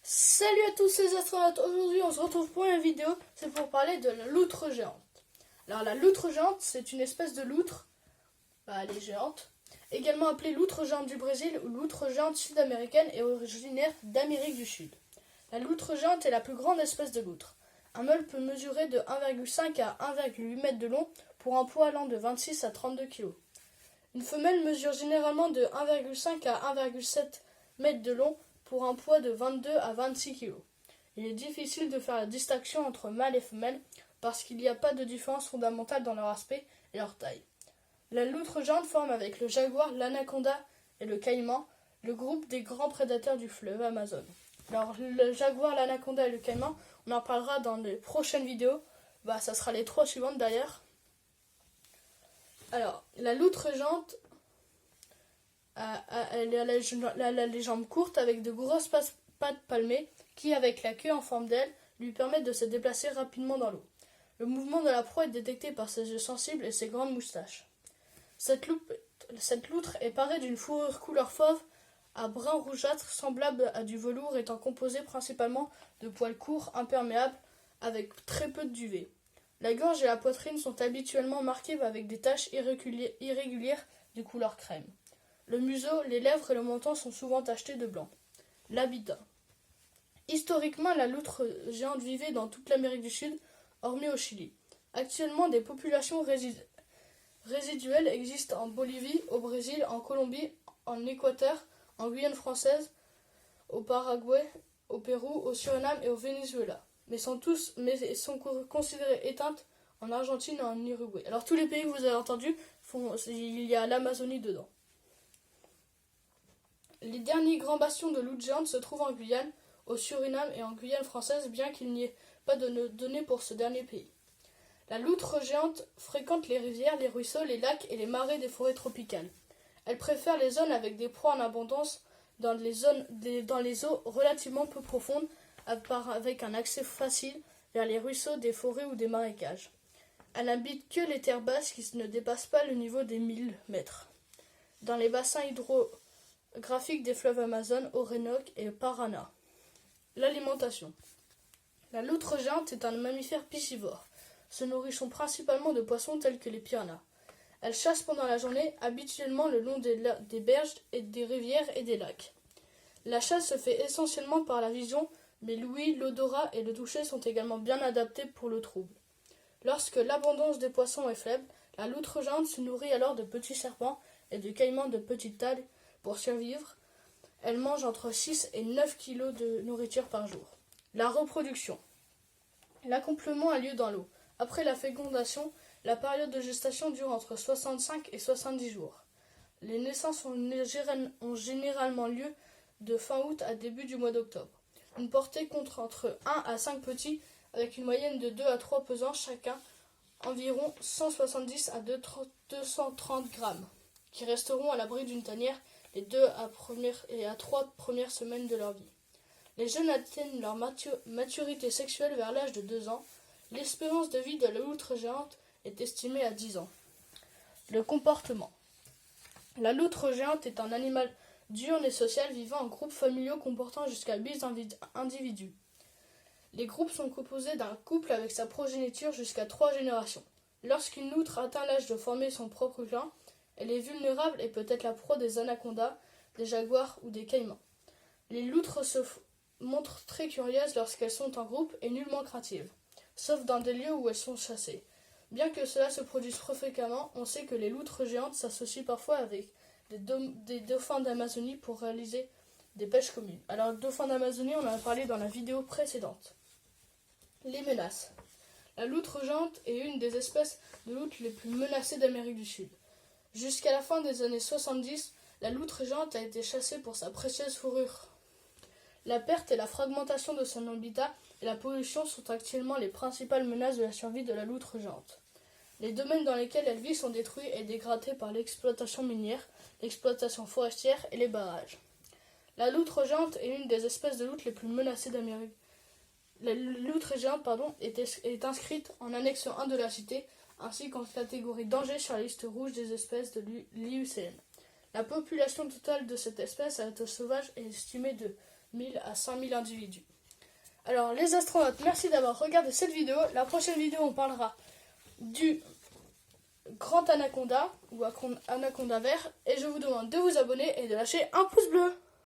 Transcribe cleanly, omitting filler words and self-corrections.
Salut à tous les astronautes, aujourd'hui on se retrouve pour une vidéo, c'est pour parler de la loutre géante. Alors la loutre géante, c'est une espèce de loutre, elle est géante, également appelée loutre géante du Brésil ou loutre géante sud-américaine et originaire d'Amérique du Sud. La loutre géante est la plus grande espèce de loutre. Un mâle peut mesurer de 1,5 à 1,8 m de long pour un poids allant de 26 à 32 kg. Une femelle mesure généralement de 1,5 à 1,7 m de long pour un poids de 22 à 26 kg. Il est difficile de faire la distinction entre mâles et femelles parce qu'il n'y a pas de différence fondamentale dans leur aspect et leur taille. La loutre géante forme avec le jaguar, l'anaconda et le caïman le groupe des grands prédateurs du fleuve Amazon. Alors le jaguar, l'anaconda et le caïman, on en parlera dans les prochaines vidéos. Ça sera les 3 suivantes d'ailleurs. Alors, la loutre géante, elle a les jambes courtes avec de grosses pattes palmées qui, avec la queue en forme d'aile, lui permettent de se déplacer rapidement dans l'eau. Le mouvement de la proie est détecté par ses yeux sensibles et ses grandes moustaches. Cette loutre est parée d'une fourrure couleur fauve à brun rougeâtre semblable à du velours, étant composée principalement de poils courts, imperméables, avec très peu de duvet. La gorge et la poitrine sont habituellement marquées avec des taches irrégulières de couleur crème. Le museau, les lèvres et le menton sont souvent tachetés de blanc. L'habitat. Historiquement, la loutre géante vivait dans toute l'Amérique du Sud, hormis au Chili. Actuellement, des populations résiduelles existent en Bolivie, au Brésil, en Colombie, en Équateur, en Guyane française, au Paraguay, au Pérou, au Suriname et au Venezuela. Mais sont considérées éteintes en Argentine et en Uruguay. Alors tous les pays que vous avez entendus, il y a l'Amazonie dedans. Les derniers grands bastions de loutre géante se trouvent en Guyane, au Suriname et en Guyane française, bien qu'il n'y ait pas de données pour ce dernier pays. La loutre géante fréquente les rivières, les ruisseaux, les lacs et les marais des forêts tropicales. Elle préfère les zones avec des proies en abondance dans les eaux relativement peu profondes, avec un accès facile vers les ruisseaux, des forêts ou des marécages. Elle n'habite que les terres basses qui ne dépassent pas le niveau des 1000 mètres. Dans les bassins hydrographiques des fleuves Amazon, Orénoque et Paraná. L'alimentation. La loutre géante est un mammifère piscivore, se nourrissant principalement de poissons tels que les piranhas. Elle chasse pendant la journée, habituellement le long des berges, et des rivières et des lacs. La chasse se fait essentiellement par la vision, mais l'ouïe, l'odorat et le toucher sont également bien adaptés pour le trouble. Lorsque l'abondance des poissons est faible, la loutre géante se nourrit alors de petits serpents et de caïmans de petite taille. Pour survivre, elle mange entre 6 et 9 kg de nourriture par jour. La reproduction. L'accouplement a lieu dans l'eau. Après la fécondation, la période de gestation dure entre 65 et 70 jours. Les naissances ont généralement lieu de fin août à début du mois d'octobre. Une portée compte entre 1 à 5 petits, avec une moyenne de 2 à 3 pesant chacun, environ 170 à 230 grammes, qui resteront à l'abri d'une tanière les 2 à 3 premières semaines de leur vie. Les jeunes atteignent leur maturité sexuelle vers l'âge de 2 ans. L'espérance de vie de la loutre géante est estimée à 10 ans. Le comportement. La loutre géante est un animal diurne et social vivant en groupes familiaux comportant jusqu'à 8 individus. Les groupes sont composés d'un couple avec sa progéniture jusqu'à 3 générations. Lorsqu'une loutre atteint l'âge de former son propre clan, elle est vulnérable et peut être la proie des anacondas, des jaguars ou des caïmans. Les loutres se montrent très curieuses lorsqu'elles sont en groupe et nullement craintives, sauf dans des lieux où elles sont chassées. Bien que cela se produise trop fréquemment, on sait que les loutres géantes s'associent parfois avec des dauphins d'Amazonie pour réaliser des pêches communes. Alors, le dauphin d'Amazonie, on en a parlé dans la vidéo précédente. Les menaces. La loutre géante est une des espèces de loutres les plus menacées d'Amérique du Sud. Jusqu'à la fin des années 70, la loutre géante a été chassée pour sa précieuse fourrure. La perte et la fragmentation de son habitat et la pollution sont actuellement les principales menaces de la survie de la loutre géante. Les domaines dans lesquels elle vit sont détruits et dégradés par l'exploitation minière, l'exploitation forestière et les barrages. La loutre géante est une des espèces de loutres les plus menacées d'Amérique. La loutre géante est inscrite en annexe 1 de la cité, ainsi qu'en catégorie danger sur la liste rouge des espèces de l'IUCN. La population totale de cette espèce à l'état sauvage est estimée de 000 à 5000 individus. Alors les astronautes, merci d'avoir regardé cette vidéo. La prochaine vidéo, on parlera du grand anaconda ou anaconda vert. Et je vous demande de vous abonner et de lâcher un pouce bleu.